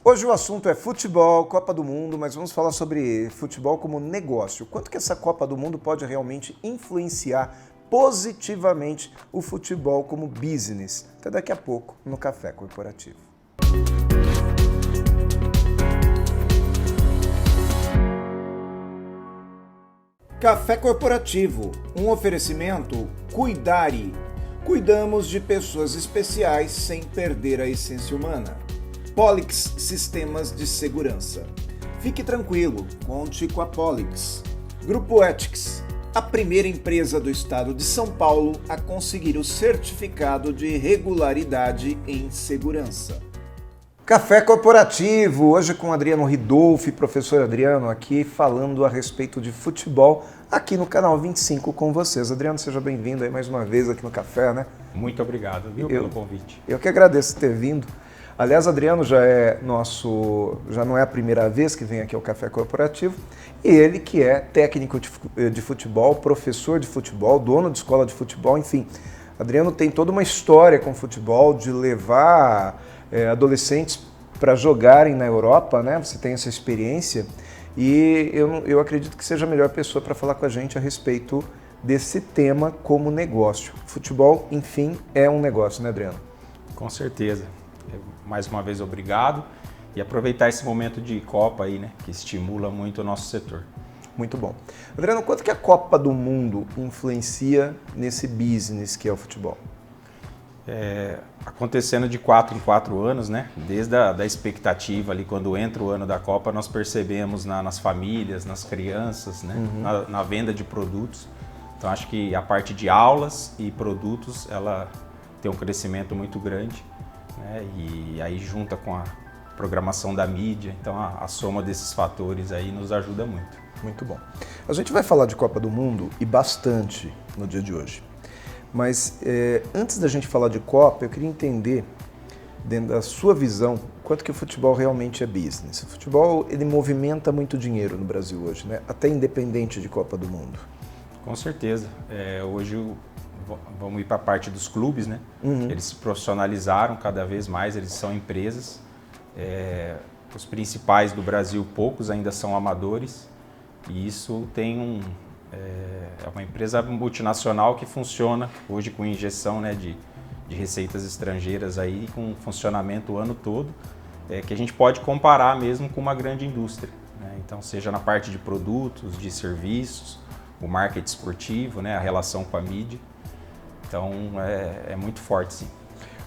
Hoje o assunto é futebol, Copa do Mundo, mas vamos falar sobre futebol como negócio. Quanto que essa Copa do Mundo pode realmente influenciar positivamente o futebol como business? Até daqui a pouco no Café Corporativo. Café Corporativo, um oferecimento Cuidare. Cuidamos de pessoas especiais sem perder a essência humana. Polix Sistemas de Segurança. Fique tranquilo, conte com a Polix. Grupo Ethics, a primeira empresa do estado de São Paulo a conseguir o certificado de regularidade em segurança. Café Corporativo, hoje com Adriano Ridolfi, professor Adriano, aqui falando a respeito de futebol, aqui no Canal 25 com vocês. Adriano, seja bem-vindo aí mais uma vez aqui no Café, né? Muito obrigado, viu, pelo convite. Eu que agradeço ter vindo. Aliás, Adriano já não é a primeira vez que vem aqui ao Café Corporativo, e ele que é técnico de futebol, professor de futebol, dono de escola de futebol, enfim. Adriano tem toda uma história com futebol, de levar adolescentes para jogarem na Europa, né? Você tem essa experiência, e eu acredito que seja a melhor pessoa para falar com a gente a respeito desse tema como negócio. Futebol, enfim, é um negócio, né, Adriano? Com certeza. Mais uma vez, obrigado. E aproveitar esse momento de Copa aí, né, que estimula muito o nosso setor. Muito bom. Adriano, quanto que a Copa do Mundo influencia nesse business que é o futebol? Acontecendo de 4 em 4 anos, né? Desde a expectativa ali, quando entra o ano da Copa, nós percebemos nas famílias, nas crianças, né? Na venda de produtos. Então, acho que a parte de aulas e produtos, ela tem um crescimento muito grande. E aí junta com a programação da mídia, então a soma desses fatores aí nos ajuda muito. Muito bom. A gente vai falar de Copa do Mundo e bastante no dia de hoje, mas antes da gente falar de Copa, eu queria entender, dentro da sua visão, quanto que o futebol realmente é business. O futebol, ele movimenta muito dinheiro no Brasil hoje, né? Até independente de Copa do Mundo. Com certeza. Hoje vamos ir para a parte dos clubes, né? Eles se profissionalizaram cada vez mais, eles são empresas. Os principais do Brasil, poucos ainda são amadores. E isso tem é uma empresa multinacional que funciona hoje com injeção, né, de receitas estrangeiras aí, com funcionamento o ano todo, que a gente pode comparar mesmo com uma grande indústria, né? Então, seja na parte de produtos, de serviços, o marketing esportivo, né, a relação com a mídia. Então, é muito forte, sim.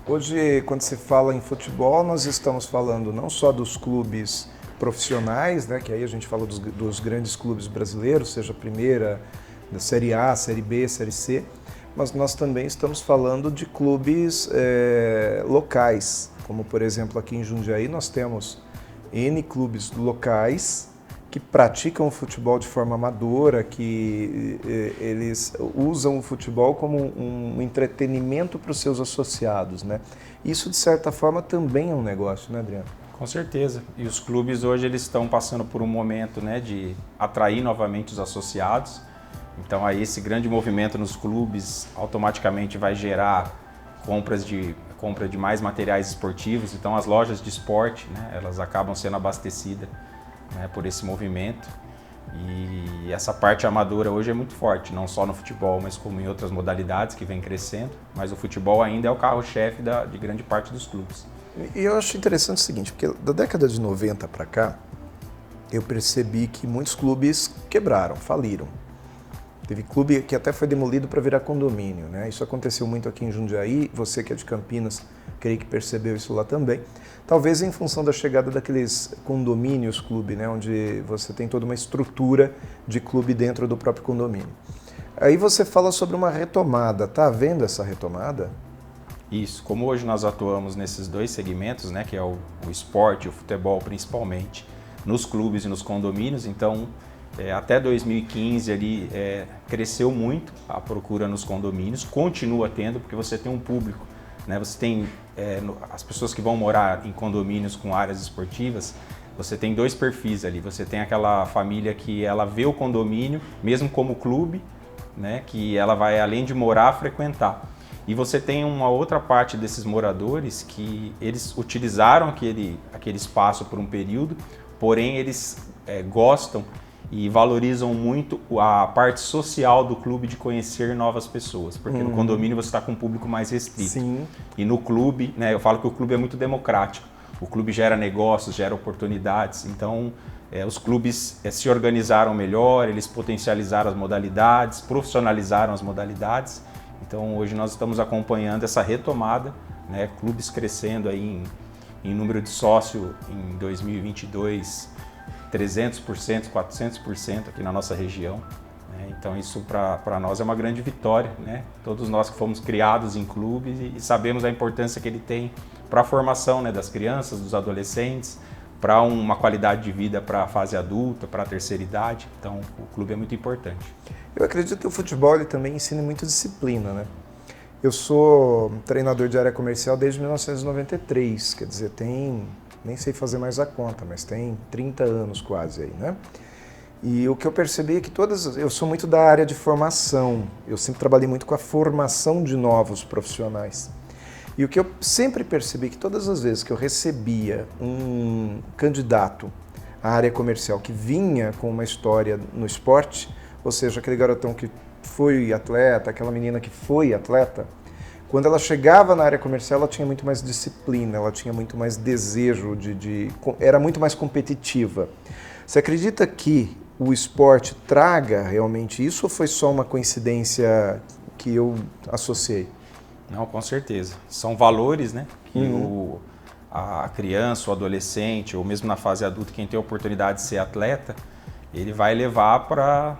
Hoje, quando se fala em futebol, nós estamos falando não só dos clubes profissionais, né, que aí a gente fala dos grandes clubes brasileiros, seja a primeira, da Série A, Série B, Série C, mas nós também estamos falando de clubes locais, como por exemplo aqui em Jundiaí nós temos N clubes locais que praticam o futebol de forma amadora, que eles usam o futebol como um entretenimento para os seus associados, né? Isso, de certa forma, também é um negócio, né, Adriano? Com certeza. E os clubes hoje eles estão passando por um momento, né, de atrair novamente os associados. Então, aí esse grande movimento nos clubes automaticamente vai gerar compra de mais materiais esportivos. Então, as lojas de esporte, né, elas acabam sendo abastecidas, né, por esse movimento, e essa parte amadora hoje é muito forte, não só no futebol, mas como em outras modalidades que vem crescendo, mas o futebol ainda é o carro-chefe de grande parte dos clubes. E eu acho interessante o seguinte, porque da década de 90 para cá, eu percebi que muitos clubes quebraram, faliram. Teve clube que até foi demolido para virar condomínio, né? Isso aconteceu muito aqui em Jundiaí, você que é de Campinas, creio que percebeu isso lá também. Talvez em função da chegada daqueles condomínios clube, né? Onde você tem toda uma estrutura de clube dentro do próprio condomínio. Aí você fala sobre uma retomada, tá havendo essa retomada? Isso, como hoje nós atuamos nesses dois segmentos, né? Que é o esporte e o futebol principalmente, nos clubes e nos condomínios, então até 2015 ali cresceu muito a procura nos condomínios, continua tendo, porque você tem um público, né? Você tem as pessoas que vão morar em condomínios com áreas esportivas, você tem dois perfis ali. Você tem aquela família que ela vê o condomínio, mesmo como clube, né? Que ela vai, além de morar, frequentar. E você tem uma outra parte desses moradores que eles utilizaram aquele espaço por um período, porém eles gostam e valorizam muito a parte social do clube de conhecer novas pessoas, porque no condomínio você está com um público mais restrito. Sim. E no clube, né, eu falo que o clube é muito democrático. O clube gera negócios, gera oportunidades, então os clubes se organizaram melhor, eles potencializaram as modalidades, profissionalizaram as modalidades. Então hoje nós estamos acompanhando essa retomada, né, clubes crescendo aí em número de sócio em 2022, 300%, 400% aqui na nossa região. Né? Então isso para nós é uma grande vitória, né? Todos nós que fomos criados em clubes e sabemos a importância que ele tem para a formação, né, das crianças, dos adolescentes, para uma qualidade de vida para a fase adulta, para a terceira idade. Então o clube é muito importante. Eu acredito que o futebol ele também ensina muito disciplina, né? Eu sou treinador de área comercial desde 1993, quer dizer, nem sei fazer mais a conta, mas tem 30 anos quase aí, né? E o que eu percebi é que eu sou muito da área de formação, eu sempre trabalhei muito com a formação de novos profissionais. E o que eu sempre percebi é que todas as vezes que eu recebia um candidato à área comercial que vinha com uma história no esporte, ou seja, aquele garotão que foi atleta, aquela menina que foi atleta, quando ela chegava na área comercial, ela tinha muito mais disciplina, ela tinha muito mais desejo, era muito mais competitiva. Você acredita que o esporte traga realmente isso ou foi só uma coincidência que eu associei? Não, com certeza. São valores, né, que a criança, o adolescente, ou mesmo na fase adulta, quem tem a oportunidade de ser atleta, ele vai levar para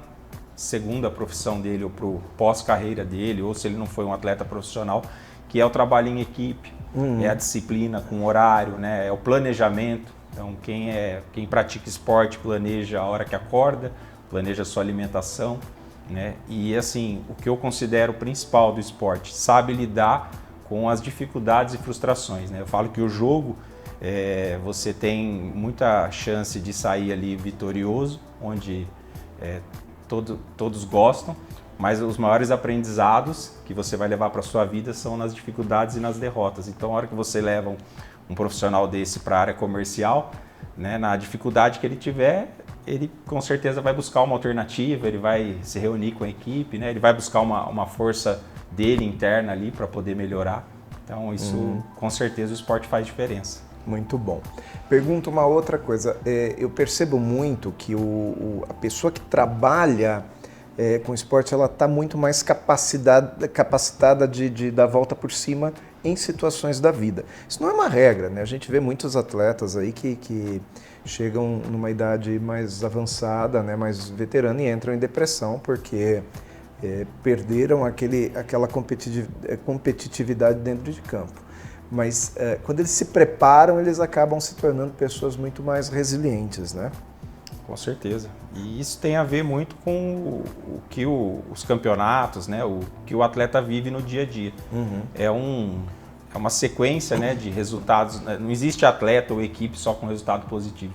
segunda profissão dele ou para o pós-carreira dele, ou se ele não foi um atleta profissional, que é o trabalho em equipe, é a disciplina com horário, né, é o planejamento. Então quem pratica esporte planeja a hora que acorda, planeja a sua alimentação, né? E assim, o que eu considero principal do esporte, sabe lidar com as dificuldades e frustrações, né? Eu falo que o jogo, você tem muita chance de sair ali vitorioso, onde todos gostam, mas os maiores aprendizados que você vai levar para a sua vida são nas dificuldades e nas derrotas. Então, a hora que você leva um profissional desse para a área comercial, né, na dificuldade que ele tiver, ele com certeza vai buscar uma alternativa, ele vai se reunir com a equipe, né, ele vai buscar uma força dele interna ali para poder melhorar. Então, isso com certeza o esporte faz diferença. Muito bom. Pergunto uma outra coisa. Eu percebo muito que a pessoa que trabalha com esporte, ela está muito mais capacitada de dar a volta por cima em situações da vida. Isso não é uma regra, né? A gente vê muitos atletas aí que chegam numa idade mais avançada, né, mais veterana e entram em depressão porque perderam aquela competitividade dentro de campo. Mas quando eles se preparam, eles acabam se tornando pessoas muito mais resilientes, né? Com certeza. E isso tem a ver muito com o que os campeonatos, né, o que o atleta vive no dia a dia. É uma sequência, né, de resultados. Não existe atleta ou equipe só com resultado positivo.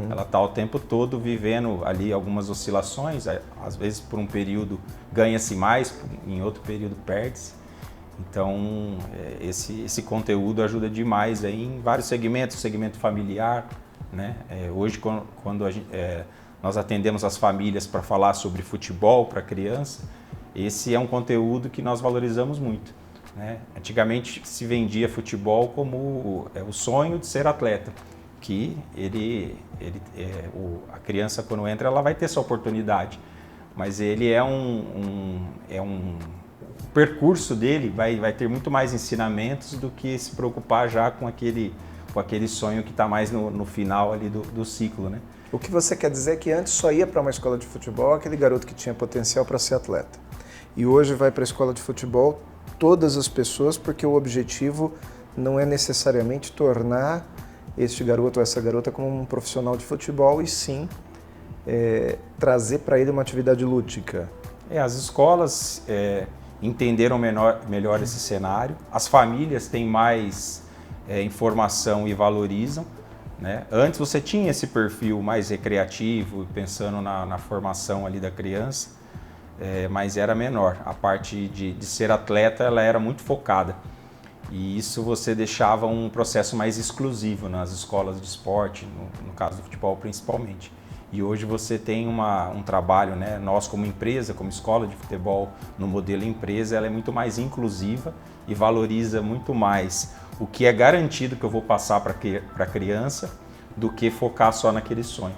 Ela está o tempo todo vivendo ali algumas oscilações. Às vezes, por um período, ganha-se mais, em outro período, perde-se. Então, esse conteúdo ajuda demais aí em vários segmentos, segmento familiar, né? Hoje, quando nós atendemos as famílias para falar sobre futebol para criança, esse é um conteúdo que nós valorizamos muito, né? Antigamente se vendia futebol como o sonho de ser atleta, que a criança quando entra ela vai ter essa oportunidade, mas ele o percurso dele vai ter muito mais ensinamentos do que se preocupar já com aquele sonho que está mais no final ali do ciclo, né? O que você quer dizer é que antes só ia para uma escola de futebol aquele garoto que tinha potencial para ser atleta. E hoje vai para a escola de futebol todas as pessoas, porque o objetivo não é necessariamente tornar este garoto ou essa garota como um profissional de futebol, e sim trazer para ele uma atividade lúdica. As escolas entenderam melhor esse cenário, as famílias têm mais informação e valorizam, né? Antes você tinha esse perfil mais recreativo, pensando na formação ali da criança, mas era menor. A parte de ser atleta, ela era muito focada. E isso você deixava um processo mais exclusivo nas escolas de esporte, no caso do futebol principalmente. E hoje você tem um trabalho, né? Nós como empresa, como escola de futebol, no modelo empresa, ela é muito mais inclusiva e valoriza muito mais o que é garantido que eu vou passar para a criança do que focar só naquele sonho.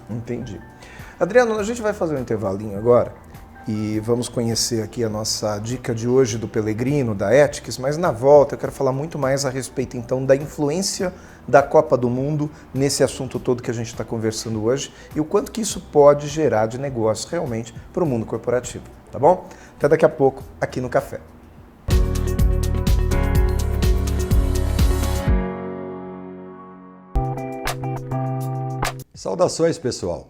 Entendi. Adriano, a gente vai fazer um intervalinho agora e vamos conhecer aqui a nossa dica de hoje do Pellegrino, da Ethics, mas na volta eu quero falar muito mais a respeito então da influência da Copa do Mundo nesse assunto todo que a gente está conversando hoje e o quanto que isso pode gerar de negócio realmente para o mundo corporativo, tá bom? Até daqui a pouco aqui no Café. Saudações, pessoal!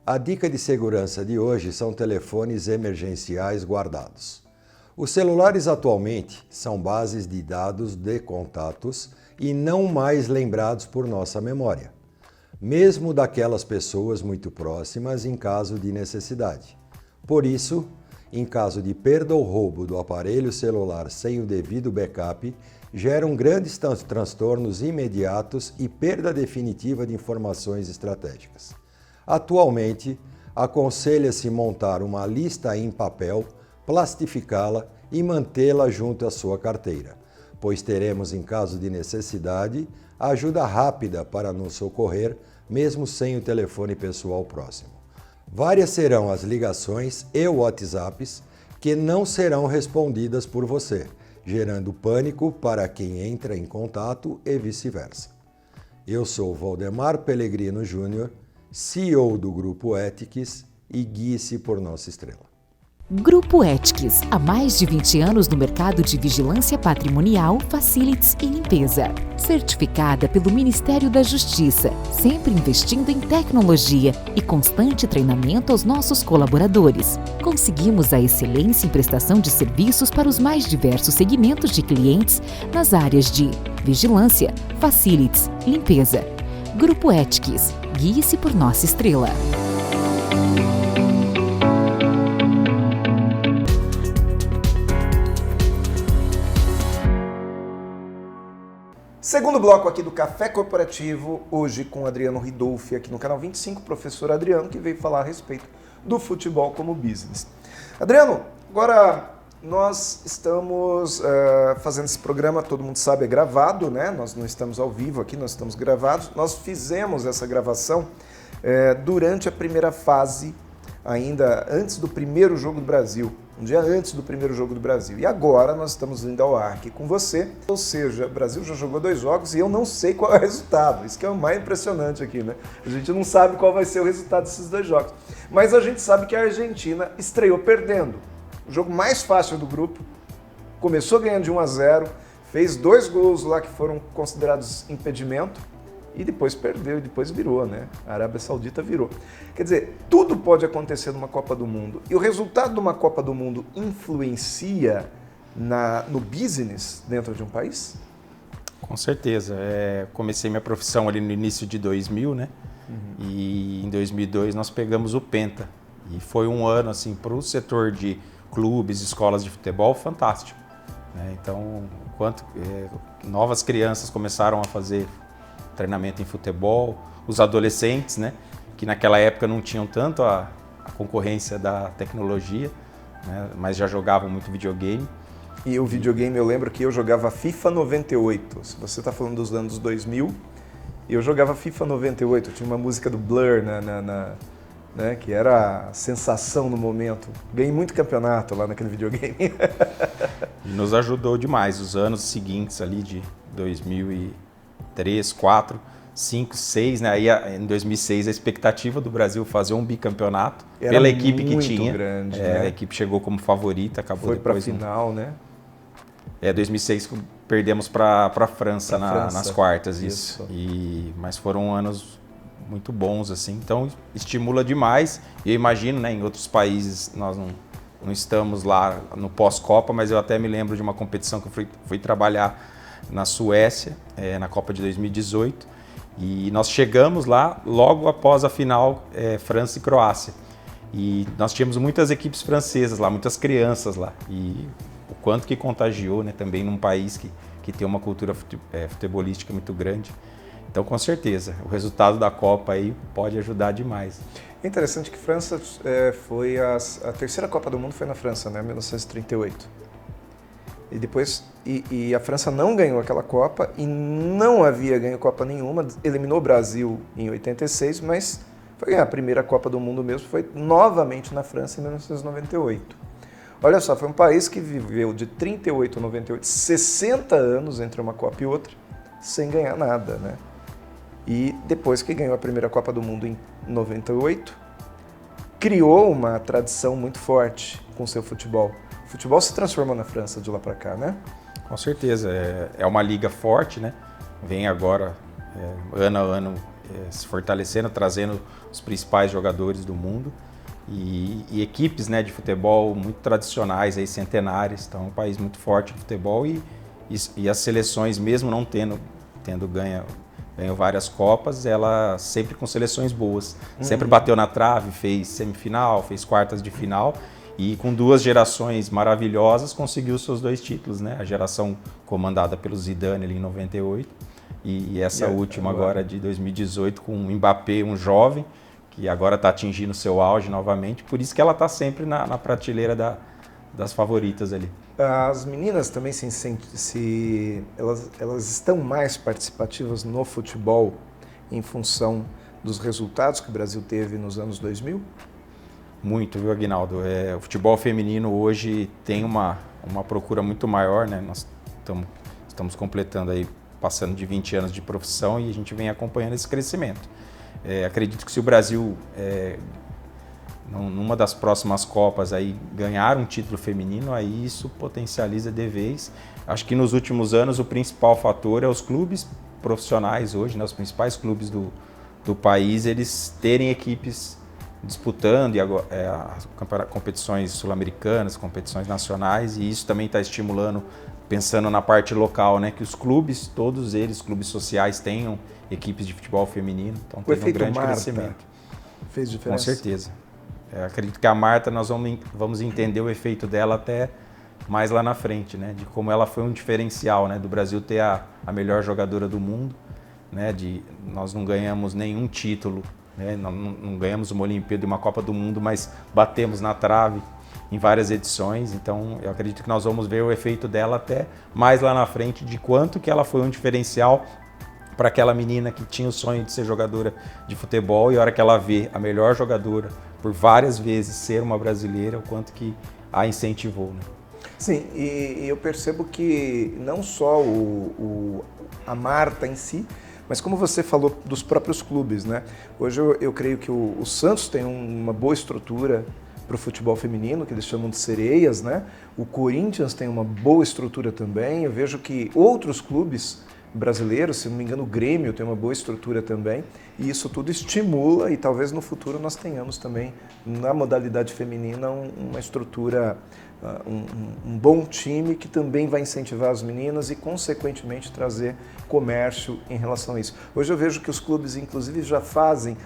A dica de segurança de hoje são telefones emergenciais guardados. Os celulares atualmente são bases de dados de contatos e não mais lembrados por nossa memória, mesmo daquelas pessoas muito próximas em caso de necessidade. Por isso, em caso de perda ou roubo do aparelho celular sem o devido backup, geram grandes transtornos imediatos e perda definitiva de informações estratégicas. Atualmente, aconselha-se montar uma lista em papel, plastificá-la e mantê-la junto à sua carteira, pois teremos, em caso de necessidade, ajuda rápida para nos socorrer, mesmo sem o telefone pessoal próximo. Várias serão as ligações e WhatsApps que não serão respondidas por você, gerando pânico para quem entra em contato e vice-versa. Eu sou Valdemar Pellegrino Júnior, CEO do Grupo Ethics e guie-se por nossa estrela. Grupo Ethics, há mais de 20 anos no mercado de vigilância patrimonial, facilities e limpeza. Certificada pelo Ministério da Justiça, sempre investindo em tecnologia e constante treinamento aos nossos colaboradores. Conseguimos a excelência em prestação de serviços para os mais diversos segmentos de clientes nas áreas de vigilância, facilities, limpeza. Grupo Ethics, guie-se por nossa estrela. Segundo bloco aqui do Café Corporativo, hoje com Adriano Ridolfi, aqui no canal 25, professor Adriano, que veio falar a respeito do futebol como business. Adriano, agora nós estamos fazendo esse programa, todo mundo sabe, é gravado, né? Nós não estamos ao vivo aqui, nós estamos gravados. Nós fizemos essa gravação durante a primeira fase, ainda antes do primeiro jogo do Brasil, um dia antes do primeiro jogo do Brasil. E agora nós estamos indo ao ar aqui com você, ou seja, o Brasil já jogou 2 jogos e eu não sei qual é o resultado. Isso que é o mais impressionante aqui, né? A gente não sabe qual vai ser o resultado desses 2 jogos. Mas a gente sabe que a Argentina estreou perdendo. O jogo mais fácil do grupo, começou ganhando de 1-0, fez 2 gols lá que foram considerados impedimento, e depois perdeu, e depois virou, né? A Arábia Saudita virou. Quer dizer, tudo pode acontecer numa Copa do Mundo. E o resultado de uma Copa do Mundo influencia no business dentro de um país? Com certeza. Comecei minha profissão ali no início de 2000, né? Uhum. E em 2002 nós pegamos o Penta. E foi um ano, assim, para o setor de clubes, escolas de futebol, fantástico. Né? Então, enquanto novas crianças começaram a fazer treinamento em futebol, os adolescentes, né, que naquela época não tinham tanto a concorrência da tecnologia, né, mas já jogavam muito videogame. E o videogame, eu lembro que eu jogava FIFA 98, se você está falando dos anos 2000, eu jogava FIFA 98, tinha uma música do Blur, né, que era a sensação no momento. Ganhei muito campeonato lá naquele videogame. E nos ajudou demais, os anos seguintes ali de 2003, 2004, 2005, 2006, né? Aí em 2006 a expectativa do Brasil fazer um bicampeonato era pela equipe que tinha. Grande, né? A equipe chegou como favorita, acabou foi depois. Foi para final, né? 2006 perdemos para a França nas quartas, isso. Mas foram anos muito bons, assim. Então estimula demais. E eu imagino, né? Em outros países nós não estamos lá no pós-Copa, mas eu até me lembro de uma competição que eu fui trabalhar na Suécia, na Copa de 2018, e nós chegamos lá logo após a final França e Croácia. E nós tínhamos muitas equipes francesas lá, muitas crianças lá. E o quanto que contagiou, né, também num país que tem uma cultura futebolística muito grande. Então, com certeza, o resultado da Copa aí pode ajudar demais. É interessante que França foi a terceira Copa do Mundo foi na França, né, 1938. E depois a França não ganhou aquela Copa e não havia ganho Copa nenhuma, eliminou o Brasil em 86, mas foi ganhar a primeira Copa do Mundo mesmo, foi novamente na França em 1998. Olha só, foi um país que viveu de 38 a 98, 60 anos entre uma Copa e outra, sem ganhar nada, né? E depois que ganhou a primeira Copa do Mundo em 98, criou uma tradição muito forte com seu futebol. O futebol se transformou na França de lá para cá, né? Com certeza, é uma liga forte, né? Vem agora, ano a ano, se fortalecendo, trazendo os principais jogadores do mundo e equipes, né, de futebol muito tradicionais, aí, centenárias. Então é um país muito forte de futebol e as seleções, mesmo não tendo ganho várias Copas, ela sempre com seleções boas. Sempre bateu na trave, fez semifinal, fez quartas de final e com duas gerações maravilhosas conseguiu seus 2 títulos, né? A geração comandada pelo Zidane ali em 98 e essa última agora de 2018 com o Mbappé, um jovem que agora está atingindo seu auge novamente. Por isso que ela está sempre na prateleira das favoritas ali. As meninas também elas estão mais participativas no futebol em função dos resultados que o Brasil teve nos anos 2000? Muito, viu, Aguinaldo? O futebol feminino hoje tem uma procura muito maior, né? Nós estamos completando aí, passando de 20 anos de profissão e a gente vem acompanhando esse crescimento. Acredito que se o Brasil, numa das próximas Copas, aí, ganhar um título feminino, aí isso potencializa de vez. Acho que nos últimos anos o principal fator é os clubes profissionais hoje, né? Os principais clubes do país, eles terem equipes disputando as competições sul-americanas, competições nacionais, e isso também está estimulando, pensando na parte local, né, que os clubes, todos eles, clubes sociais, tenham equipes de futebol feminino. Então teve um grande crescimento. Fez diferença? Com certeza. Acredito que a Marta, nós vamos entender o efeito dela até mais lá na frente, né, de como ela foi um diferencial, né, do Brasil ter a melhor jogadora do mundo, né, nós não ganhamos nenhum título, né, não ganhamos uma Olimpíada e uma Copa do Mundo, mas batemos na trave em várias edições. Então eu acredito que nós vamos ver o efeito dela até mais lá na frente, de quanto que ela foi um diferencial para aquela menina que tinha o sonho de ser jogadora de futebol, e a hora que ela vê a melhor jogadora por várias vezes ser uma brasileira, o quanto que a incentivou, né? Sim, e eu percebo que não só a Marta em si, mas como você falou dos próprios clubes, né? Hoje eu creio que o Santos tem uma boa estrutura para o futebol feminino, que eles chamam de sereias, né? O Corinthians tem uma boa estrutura também. Eu vejo que outros clubes brasileiros, se não me engano o Grêmio tem uma boa estrutura também, e isso tudo estimula, e talvez no futuro nós tenhamos também na modalidade feminina uma estrutura, um bom time que também vai incentivar as meninas e consequentemente trazer comércio em relação a isso. Hoje eu vejo que os clubes inclusive já fazem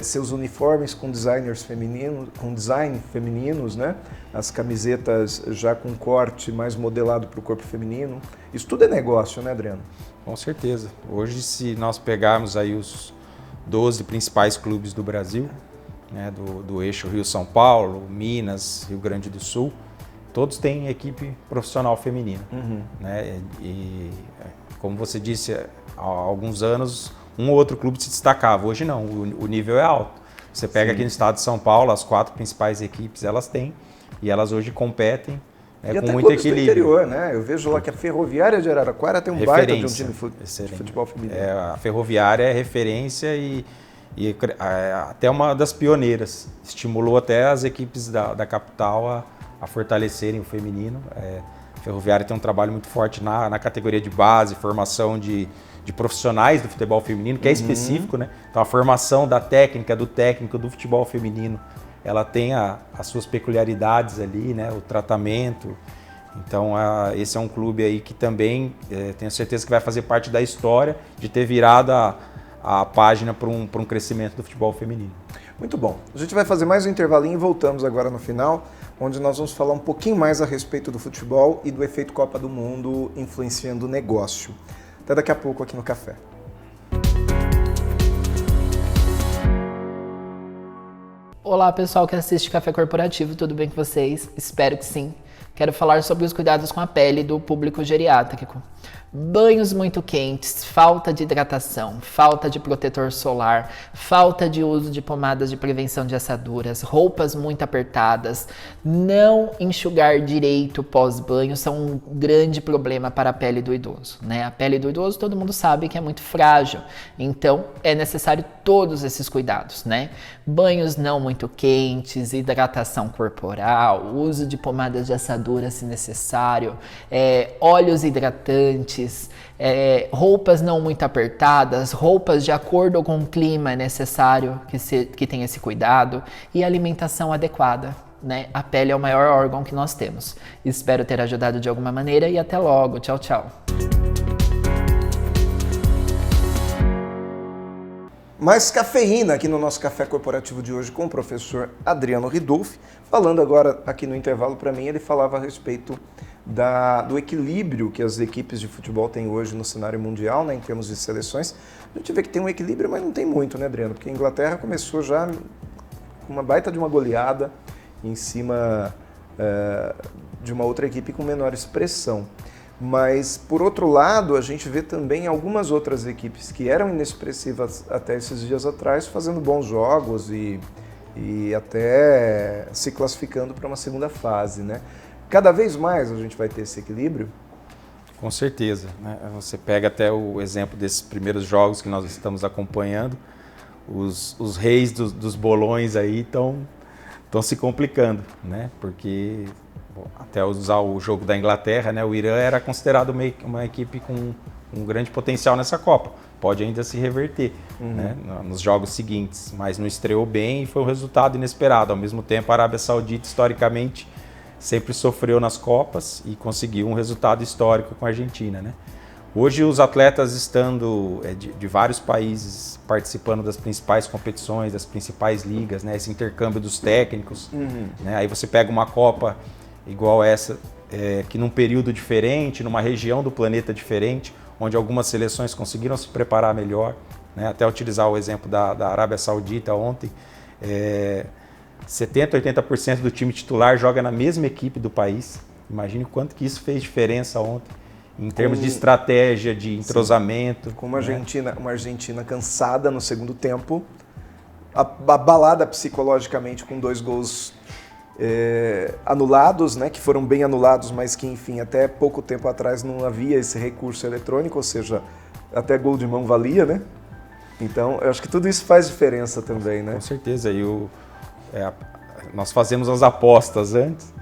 seus uniformes com designers femininos, com design femininos, né? As camisetas já com corte mais modelado para o corpo feminino. Isso tudo é negócio, né, Adriano? Com certeza. Hoje, se nós pegarmos aí os 12 principais clubes do Brasil, né, do eixo Rio-São Paulo, Minas, Rio Grande do Sul, todos têm equipe profissional feminina. Né? E como você disse, há alguns anos um ou outro clube se destacava. Hoje não, o nível é alto. Você pega aqui no estado de São Paulo, as 4 principais equipes elas têm, e elas hoje competem e com muito equilíbrio. Do interior, né? Eu vejo lá que a Ferroviária de Araraquara tem um baita de um time de futebol feminino. A Ferroviária é referência e até uma das pioneiras. Estimulou até as equipes da capital a fortalecerem o feminino. A Ferroviária tem um trabalho muito forte na categoria de base, formação de profissionais do futebol feminino, que é específico, né? Então a formação da técnica, do técnico do futebol feminino, ela tem as suas peculiaridades ali, né? O tratamento. Então esse é um clube aí que também tenho certeza que vai fazer parte da história de ter virado a página para um crescimento do futebol feminino. Muito bom. A gente vai fazer mais um intervalinho e voltamos agora no final, onde nós vamos falar um pouquinho mais a respeito do futebol e do efeito Copa do Mundo influenciando o negócio. Até daqui a pouco aqui no Café. Olá pessoal que assiste Café Corporativo, tudo bem com vocês? Espero que sim. Quero falar sobre os cuidados com a pele do público geriátrico. Banhos muito quentes, falta de hidratação, falta de protetor solar, falta de uso de pomadas de prevenção de assaduras, roupas muito apertadas, não enxugar direito pós-banho são um grande problema para a pele do idoso, né? A pele do idoso todo mundo sabe que é muito frágil, então é necessário todos esses cuidados, né? Banhos não muito quentes, hidratação corporal, uso de pomadas de assadura se necessário, óleos hidratantes, roupas não muito apertadas, roupas de acordo com o clima é necessário que tenha esse cuidado e alimentação adequada, né? A pele é o maior órgão que nós temos. Espero ter ajudado de alguma maneira e até logo. Tchau, tchau. Mais cafeína aqui no nosso Café Corporativo de hoje com o professor Adriano Ridolfi. Falando agora aqui no intervalo para mim, ele falava a respeito do equilíbrio que as equipes de futebol têm hoje no cenário mundial, né, em termos de seleções. A gente vê que tem um equilíbrio, mas não tem muito, né, Adriano? Porque a Inglaterra começou já com uma baita de uma goleada em cima de uma outra equipe com menor expressão. Mas, por outro lado, a gente vê também algumas outras equipes que eram inexpressivas até esses dias atrás, fazendo bons jogos e até se classificando para uma segunda fase, né? Cada vez mais a gente vai ter esse equilíbrio? Com certeza, né? Você pega até o exemplo desses primeiros jogos que nós estamos acompanhando, os reis dos bolões aí estão se complicando, né? Porque até usar o jogo da Inglaterra, né? O Irã era considerado uma equipe com um grande potencial nessa Copa. Pode ainda se reverter, né? Nos jogos seguintes, mas não estreou bem e foi um resultado inesperado. Ao mesmo tempo, a Arábia Saudita, historicamente, sempre sofreu nas Copas e conseguiu um resultado histórico com a Argentina, né? Hoje, os atletas estando de vários países participando das principais competições, das principais ligas, né? Esse intercâmbio dos técnicos, né? Aí você pega uma Copa igual essa, que num período diferente, numa região do planeta diferente, onde algumas seleções conseguiram se preparar melhor, né? Até utilizar o exemplo da Arábia Saudita ontem, 70%, 80% do time titular joga na mesma equipe do país. Imagine o quanto que isso fez diferença ontem, em termos de estratégia, de entrosamento. Com uma Argentina cansada no segundo tempo, abalada psicologicamente com 2 gols anulados, né, que foram bem anulados, mas que, enfim, até pouco tempo atrás não havia esse recurso eletrônico, ou seja, até gol de mão valia, né? Então, eu acho que tudo isso faz diferença também, né? Com certeza. E nós fazemos as apostas antes,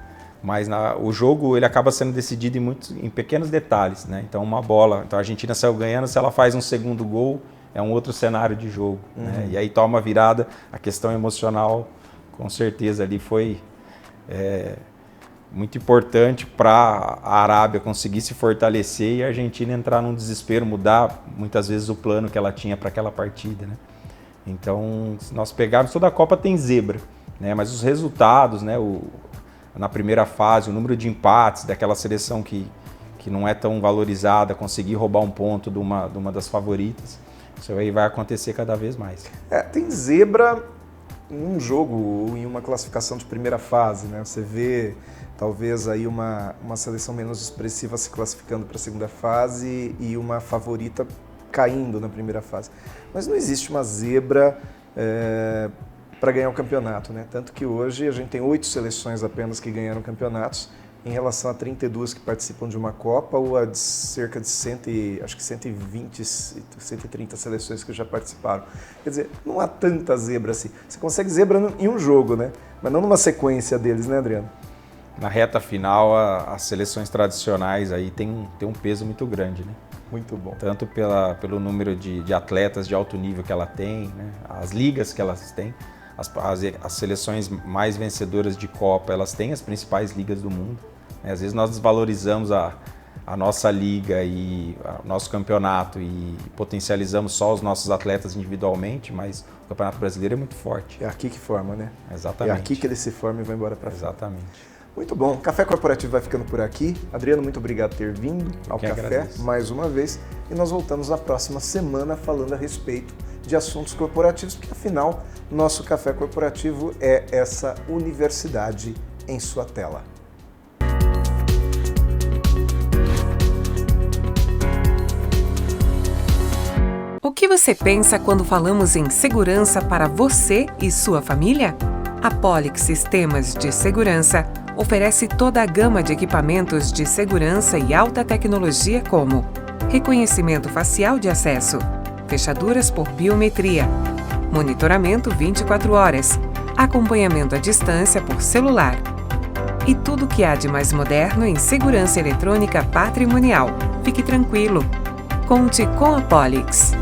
mas o jogo ele acaba sendo decidido em pequenos detalhes, né? Então, uma bola, a Argentina saiu ganhando, se ela faz um segundo gol, é um outro cenário de jogo, né? E aí toma a virada, a questão emocional, com certeza, ali foi muito importante para a Arábia conseguir se fortalecer e a Argentina entrar num desespero, mudar muitas vezes o plano que ela tinha para aquela partida, né? Então, se nós pegarmos, toda a Copa tem zebra, né? Mas os resultados, né? Na primeira fase, o número de empates daquela seleção que não é tão valorizada, conseguir roubar um ponto de uma das favoritas, isso aí vai acontecer cada vez mais. Tem zebra em um jogo ou em uma classificação de primeira fase, né? Você vê talvez aí uma seleção menos expressiva se classificando para a segunda fase e uma favorita caindo na primeira fase. Mas não existe uma zebra para ganhar o campeonato, né? Tanto que hoje a gente tem 8 seleções apenas que ganharam campeonatos em relação a 32 que participam de uma Copa ou a cerca de 120, 130 seleções que já participaram. Quer dizer, não há tanta zebra assim. Você consegue zebra em um jogo, né? Mas não numa sequência deles, né, Adriano? Na reta final, as seleções tradicionais aí tem um peso muito grande, né? Muito bom. Tanto pelo número de atletas de alto nível que ela tem, né? As ligas que elas têm. As seleções mais vencedoras de Copa, elas têm as principais ligas do mundo. Às vezes nós desvalorizamos a nossa liga e o nosso campeonato e potencializamos só os nossos atletas individualmente, mas o Campeonato Brasileiro é muito forte. É aqui que forma, né? Exatamente. É aqui que ele se forma e vai embora para fora. Exatamente. Muito bom. Café Corporativo vai ficando por aqui. Adriano, muito obrigado por ter vindo ao café agradeço. mais uma vez. E nós voltamos na próxima semana falando a respeito de assuntos corporativos, porque afinal, nosso Café Corporativo é essa universidade em sua tela. O que você pensa quando falamos em segurança para você e sua família? A Polix Sistemas de Segurança oferece toda a gama de equipamentos de segurança e alta tecnologia como reconhecimento facial de acesso, fechaduras por biometria, monitoramento 24 horas, acompanhamento à distância por celular e tudo o que há de mais moderno em segurança eletrônica patrimonial. Fique tranquilo, conte com a Polix.